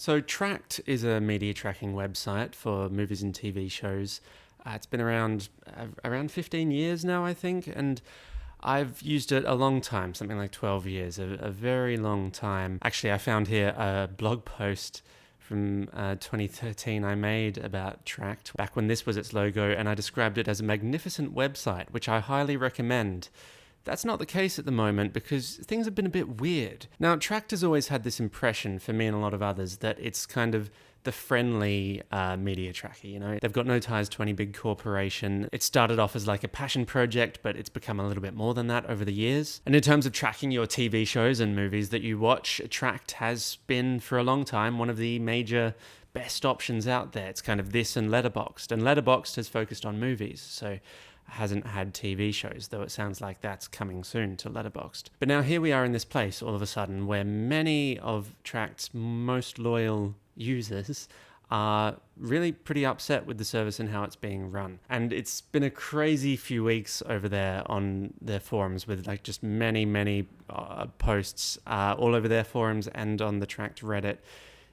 So Trakt is a media tracking website for movies and TV shows. It's been around 15 years now, I think, and I've used it a long time, something like 12 years, a very long time. Actually, I found here a blog post from 2013 I made about Trakt back when this was its logo, and I described it as a magnificent website, which I highly recommend. That's not the case at the moment because things have been a bit weird. Now, Trakt has always had this impression, for me and a lot of others, that it's kind of the friendly media tracker, you know? They've got no ties to any big corporation. It started off as like a passion project, but it's become a little bit more than that over the years. And in terms of tracking your TV shows and movies that you watch, Trakt has been, for a long time, one of the major best options out there. It's kind of this and Letterboxd. And Letterboxd has focused on movies, so hasn't had TV shows, though it sounds like that's coming soon to Letterboxd. But now here we are in this place all of a sudden where many of Trakt's most loyal users are really pretty upset with the service and how it's being run. And it's been a crazy few weeks over there on their forums with like just many posts all over their forums and on the Trakt Reddit.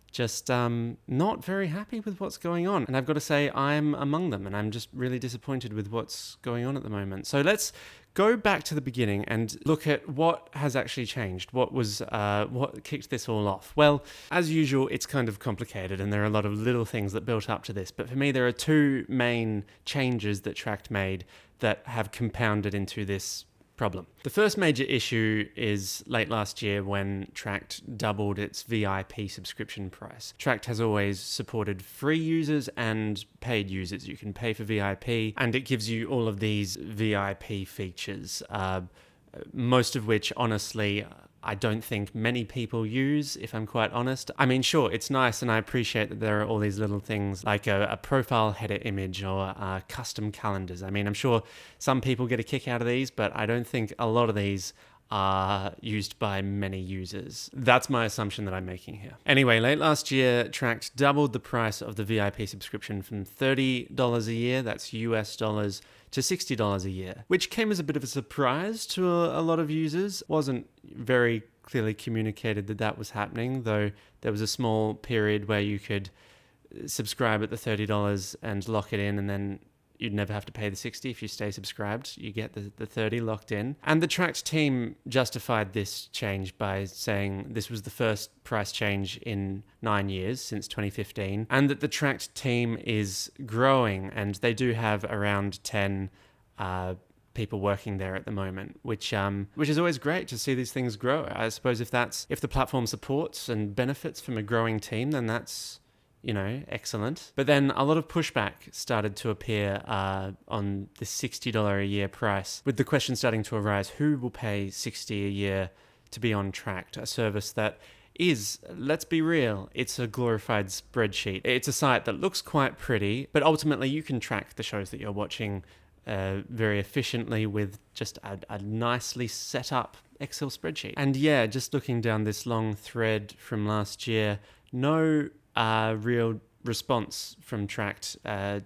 Just not very happy with what's going on. And I've got to say, I'm among them, and I'm just really disappointed with what's going on at the moment. So let's go back to the beginning and look at what has actually changed. What kicked this all off? Well, as usual, it's kind of complicated, and there are a lot of little things that built up to this. But for me, there are two main changes that Trakt made that have compounded into this problem. The first major issue is late last year when Trakt doubled its VIP subscription price. Trakt has always supported free users and paid users. You can pay for VIP, and it gives you all of these VIP features, most of which, honestly, I don't think many people use, if I'm quite honest. I mean, sure, it's nice, and I appreciate that there are all these little things like a profile header image or custom calendars. I mean, I'm sure some people get a kick out of these, but I don't think a lot of these are used by many users. That's my assumption that I'm making here. Anyway, late last year, Trakt doubled the price of the VIP subscription from $30 a year, that's US dollars, to $60 a year, which came as a bit of a surprise to a lot of users. Wasn't very clearly communicated that that was happening, though there was a small period where you could subscribe at the $30 and lock it in, and then you'd never have to pay the $60 if you stay subscribed. You get the $30 locked in. And the Trakt team justified this change by saying this was the first price change in 9 years, since 2015, and that the Trakt team is growing, and they do have around 10 people working there at the moment, which is always great to see these things grow. I suppose if the platform supports and benefits from a growing team, then that's, excellent. But then a lot of pushback started to appear on the $60 a year price, with the question starting to arise, who will pay $60 a year to be on Trakt, a service that is, let's be real, it's a glorified spreadsheet. It's a site that looks quite pretty, but ultimately you can track the shows that you're watching very efficiently with just a nicely set up Excel spreadsheet. And yeah, just looking down this long thread from last year, no real response from Trakt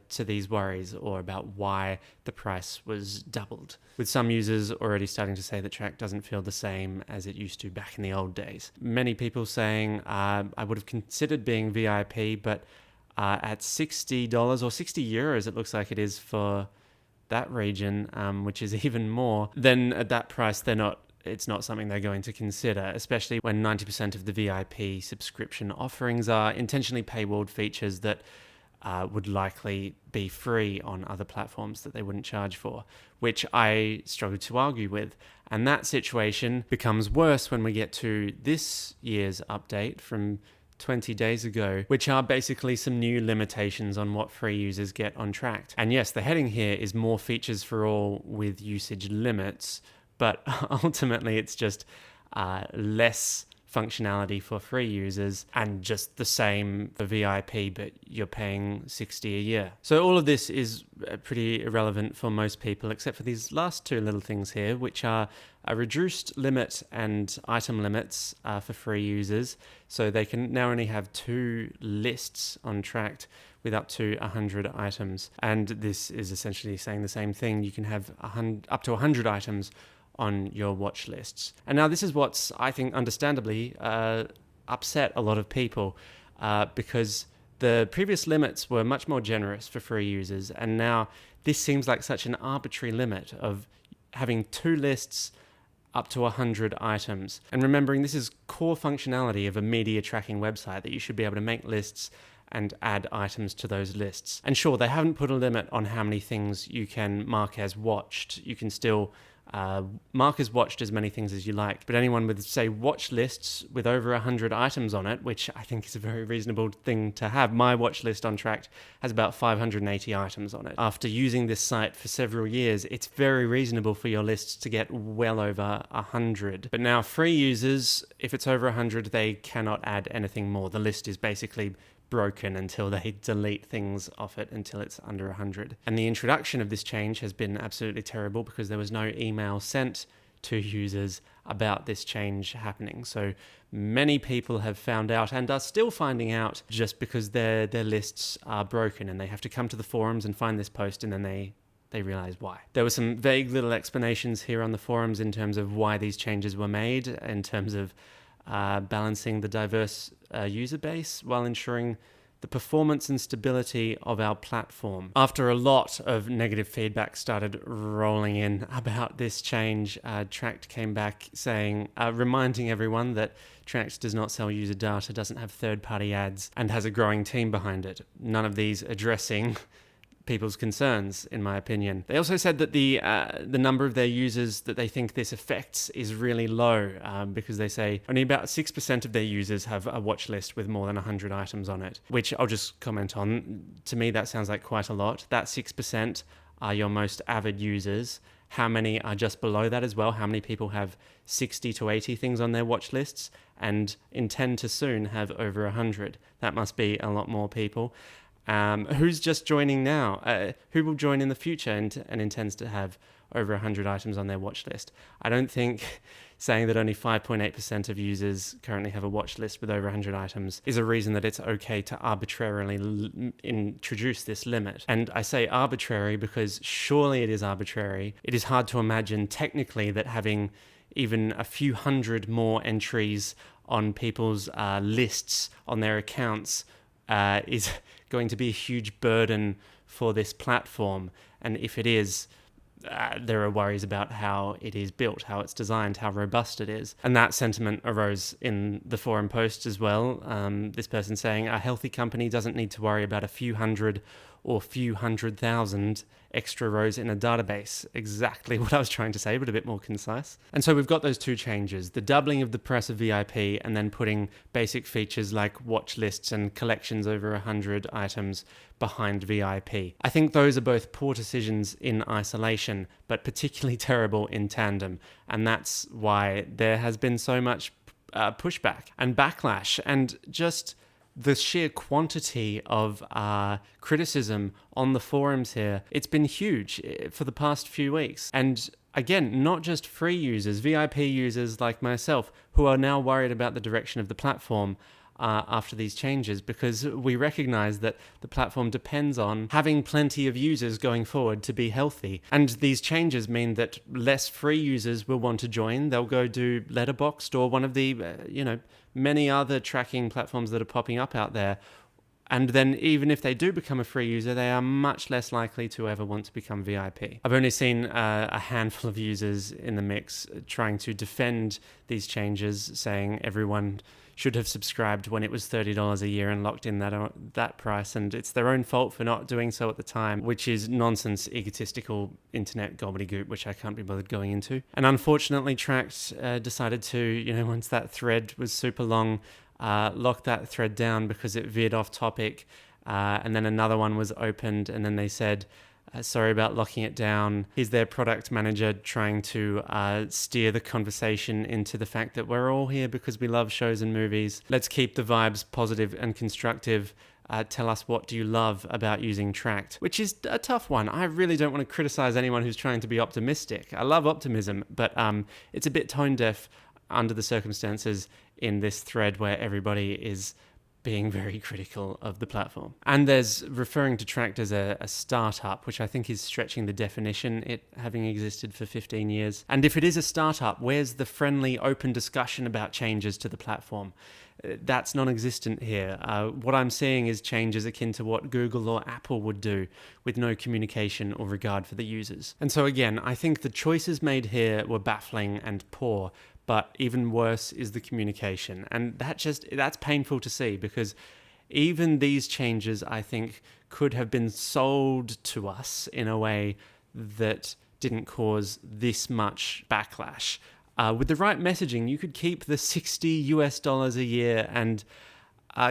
to these worries or about why the price was doubled, with some users already starting to say that Trakt doesn't feel the same as it used to back in the old days. Many people saying, I would have considered being VIP, but at $60 or 60 euros, it looks like it is for that region, which is even more, then at that price, it's not something they're going to consider, especially when 90% of the VIP subscription offerings are intentionally paywalled features that would likely be free on other platforms that they wouldn't charge for, which I struggle to argue with. And that situation becomes worse when we get to this year's update from 20 days ago, which are basically some new limitations on what free users get on Trakt. And yes, the heading here is more features for all with usage limits, but ultimately it's just less functionality for free users and just the same for VIP, but you're paying $60 a year. So all of this is pretty irrelevant for most people, except for these last two little things here, which are a reduced limit and item limits for free users. So they can now only have 2 lists on Trakt with up to 100 items. And this is essentially saying the same thing. You can have up to 100 items on your watch lists. And now this is what's, I think, understandably upset a lot of people. because the previous limits were much more generous for free users, and now this seems like such an arbitrary limit of having 2 lists up to 100 items. And remembering this is core functionality of a media tracking website, that you should be able to make lists and add items to those lists. And sure, they haven't put a limit on how many things you can mark as watched. You can still mark as watched as many things as you like, but anyone with, say, watch lists with over 100 items on it, which I think is a very reasonable thing to have. My watch list on Trakt has about 580 items on it. After using this site for several years, it's very reasonable for your lists to get well over 100. But now free users, if it's over 100, they cannot add anything more. The list is basically broken until they delete things off it until it's under 100. And the introduction of this change has been absolutely terrible because there was no email sent to users about this change happening. So many people have found out and are still finding out just because their lists are broken, and they have to come to the forums and find this post, and then they realize why. There were some vague little explanations here on the forums in terms of why these changes were made, in terms of balancing the diverse user base while ensuring the performance and stability of our platform. After a lot of negative feedback started rolling in about this change, Trakt came back saying, reminding everyone that Trakt does not sell user data, doesn't have third-party ads, and has a growing team behind it. None of these addressing people's concerns, in my opinion. They also said that the number of their users that they think this affects is really low, because they say only about 6% of their users have a watch list with more than 100 items on it, which I'll just comment on. To me, that sounds like quite a lot. That 6% are your most avid users. How many are just below that as well? How many people have 60 to 80 things on their watch lists and intend to soon have over 100? That must be a lot more people. Who's just joining now? Who will join in the future and intends to have over 100 items on their watch list? I don't think saying that only 5.8% of users currently have a watch list with over 100 items is a reason that it's okay to arbitrarily introduce this limit. And I say arbitrary because surely it is arbitrary. It is hard to imagine technically that having even a few hundred more entries on people's lists on their accounts is going to be a huge burden for this platform. And if it is, there are worries about how it is built, how it's designed, how robust it is. And that sentiment arose in the forum post as well. This person saying, a healthy company doesn't need to worry about a few hundred or few 100,000 extra rows in a database. Exactly what I was trying to say, but a bit more concise. And so we've got those two changes, the doubling of the price of VIP and then putting basic features like watch lists and collections over 100 items behind VIP. I think those are both poor decisions in isolation, but particularly terrible in tandem. And that's why there has been so much pushback and backlash, and just the sheer quantity of criticism on the forums here. It's been huge for the past few weeks. And again, not just free users, VIP users like myself, who are now worried about the direction of the platform after these changes, because we recognize that the platform depends on having plenty of users going forward to be healthy. And these changes mean that less free users will want to join. They'll go do Letterboxd or one of the, many other tracking platforms that are popping up out there. And then even if they do become a free user, they are much less likely to ever want to become VIP. I've only seen a handful of users in the mix trying to defend these changes, saying everyone should have subscribed when it was $30 a year and locked in that price, and it's their own fault for not doing so at the time, which is nonsense, egotistical internet gobbledygook, which I can't be bothered going into. And unfortunately, Trakt decided to, once that thread was super long, lock that thread down because it veered off topic, and then another one was opened, and then they said, sorry about locking it down. Here's their product manager trying to steer the conversation into the fact that we're all here because we love shows and movies. Let's keep the vibes positive and constructive. Tell us, what do you love about using Trakt? Which is a tough one. I really don't want to criticize anyone who's trying to be optimistic. I love optimism, but it's a bit tone deaf under the circumstances in this thread where everybody is being very critical of the platform. And there's referring to Trakt as a startup, which I think is stretching the definition, it having existed for 15 years. And if it is a startup, where's the friendly, open discussion about changes to the platform? That's non-existent here. What I'm seeing is changes akin to what Google or Apple would do, with no communication or regard for the users. And so again, I think the choices made here were baffling and poor, but even worse is the communication. And that's painful to see, because even these changes, I think, could have been sold to us in a way that didn't cause this much backlash. With the right messaging, you could keep the $60 a year and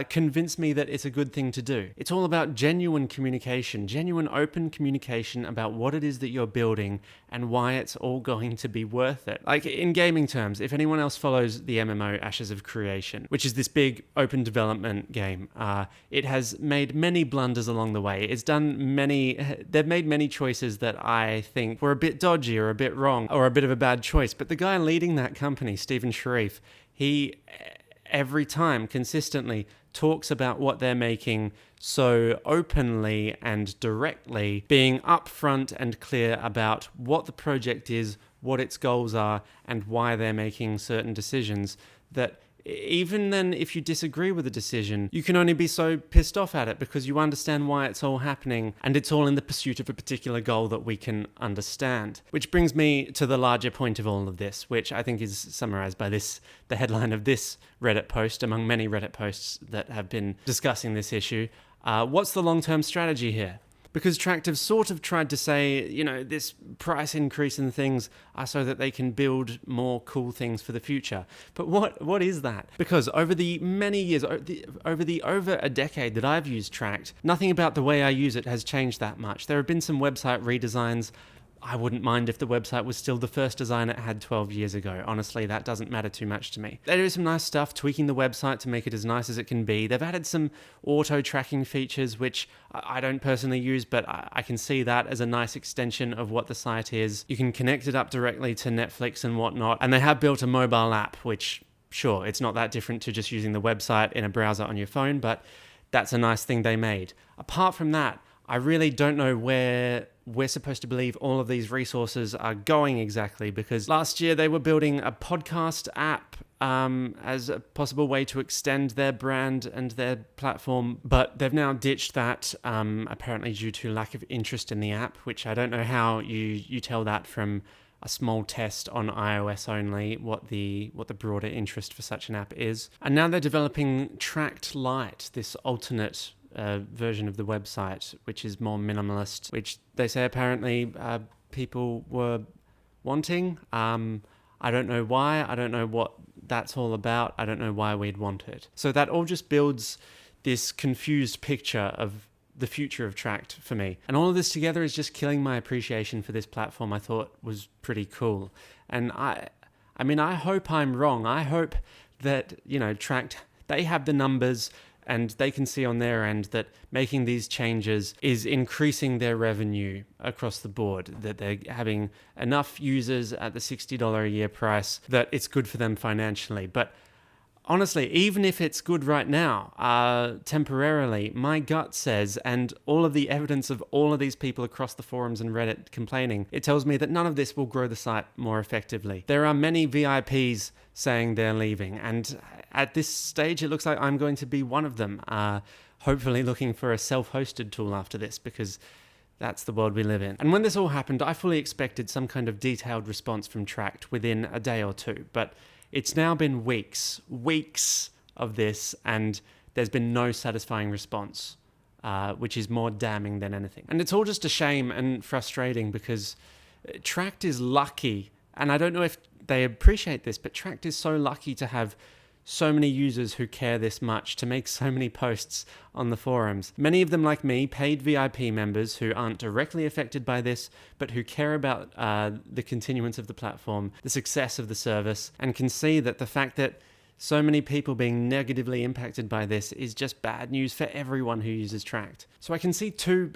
convince me that it's a good thing to do. It's all about genuine communication, genuine open communication about what it is that you're building and why it's all going to be worth it. Like in gaming terms, if anyone else follows the MMO Ashes of Creation, which is this big open development game, it has made many blunders along the way. They've made many choices that I think were a bit dodgy or a bit wrong or a bit of a bad choice. But the guy leading that company, Stephen Sharif, he every time consistently talks about what they're making so openly and directly, being upfront and clear about what the project is, what its goals are, and why they're making certain decisions, that even then, if you disagree with a decision, you can only be so pissed off at it because you understand why it's all happening, and it's all in the pursuit of a particular goal that we can understand. Which brings me to the larger point of all of this, which I think is summarized by the headline of this Reddit post, among many Reddit posts that have been discussing this issue. What's the long-term strategy here? Because Trakt have sort of tried to say, this price increase in things are so that they can build more cool things for the future. But what is that? Because over the many years, over a decade that I've used Trakt, nothing about the way I use it has changed that much. There have been some website redesigns. I wouldn't mind if the website was still the first design it had 12 years ago. Honestly, that doesn't matter too much to me. They do some nice stuff, tweaking the website to make it as nice as it can be. They've added some auto-tracking features, which I don't personally use, but I can see that as a nice extension of what the site is. You can connect it up directly to Netflix and whatnot. And they have built a mobile app, which, sure, it's not that different to just using the website in a browser on your phone, but that's a nice thing they made. Apart from that, I really don't know where we're supposed to believe all of these resources are going exactly, because last year they were building a podcast app as a possible way to extend their brand and their platform, but they've now ditched that, apparently due to lack of interest in the app, which I don't know how you tell that from a small test on iOS only, what the broader interest for such an app is. And now they're developing Trakt Lite, this alternate version of the website, which is more minimalist, which they say apparently people were wanting. I don't know why. I don't know what that's all about. I don't know why we'd want it. So that all just builds this confused picture of the future of Trakt for me. And all of this together is just killing my appreciation for this platform I thought was pretty cool. And I hope I'm wrong. I hope that, Trakt, they have the numbers and they can see on their end that making these changes is increasing their revenue across the board, that they're having enough users at the $60 a year price that it's good for them financially. But honestly, even if it's good right now, temporarily, my gut says, and all of the evidence of all of these people across the forums and Reddit complaining, it tells me that none of this will grow the site more effectively. There are many VIPs saying they're leaving, and at this stage, it looks like I'm going to be one of them, hopefully looking for a self-hosted tool after this, because that's the world we live in. And when this all happened, I fully expected some kind of detailed response from Trakt within a day or two, but it's now been weeks of this, and there's been no satisfying response, which is more damning than anything. And it's all just a shame and frustrating, because Trakt is lucky, and I don't know if they appreciate this, but Trakt is so lucky to have so many users who care this much, to make so many posts on the forums. Many of them, like me, paid VIP members who aren't directly affected by this, but who care about the continuance of the platform, the success of the service, and can see that the fact that so many people being negatively impacted by this is just bad news for everyone who uses Trakt. So I can see two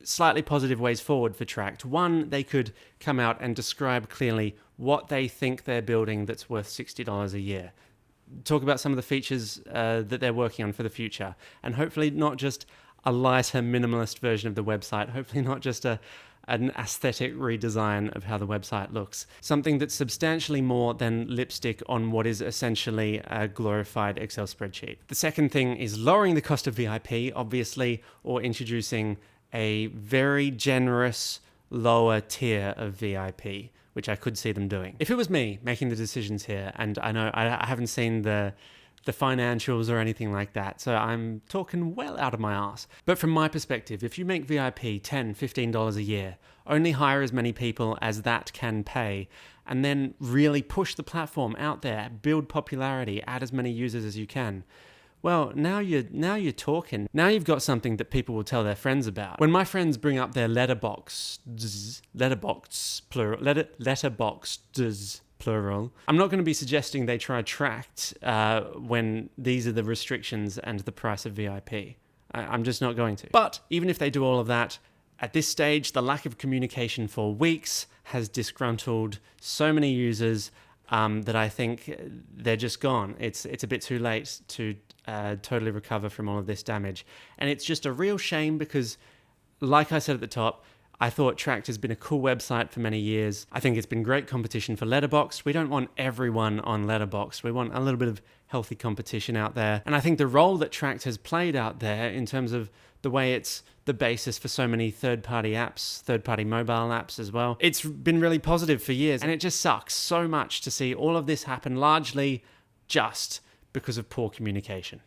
slightly positive ways forward for Trakt. One, they could come out and describe clearly what they think they're building that's worth $60 a year. talk about some of the features that they're working on for the future, and hopefully not just a lighter, minimalist version of the website, hopefully not just an aesthetic redesign of how the website looks. Something that's substantially more than lipstick on what is essentially a glorified Excel spreadsheet. The second thing is lowering the cost of VIP, obviously, or introducing a very generous lower tier of VIP, which I could see them doing. If it was me making the decisions here, and I know I haven't seen the financials or anything like that, so I'm talking well out of my arse. But from my perspective, if you make VIP $10, $15 a year, only hire as many people as that can pay, and then really push the platform out there, build popularity, add as many users as you can, well, now you're talking. Now you've got something that people will tell their friends about. When my friends bring up their letterboxds, plural, I'm not going to be suggesting they try Trakt when these are the restrictions and the price of VIP. I'm just not going to. But even if they do all of that, at this stage, the lack of communication for weeks has disgruntled so many users that I think they're just gone. It's a bit too late to totally recover from all of this damage. And it's just a real shame because, like I said at the top, I thought Trakt has been a cool website for many years. I think it's been great competition for Letterboxd. We don't want everyone on Letterboxd. We want a little bit of healthy competition out there. And I think the role that Trakt has played out there in terms of the way it's the basis for so many third-party apps, third-party mobile apps as well, it's been really positive for years. And it just sucks so much to see all of this happen largely just because of poor communication.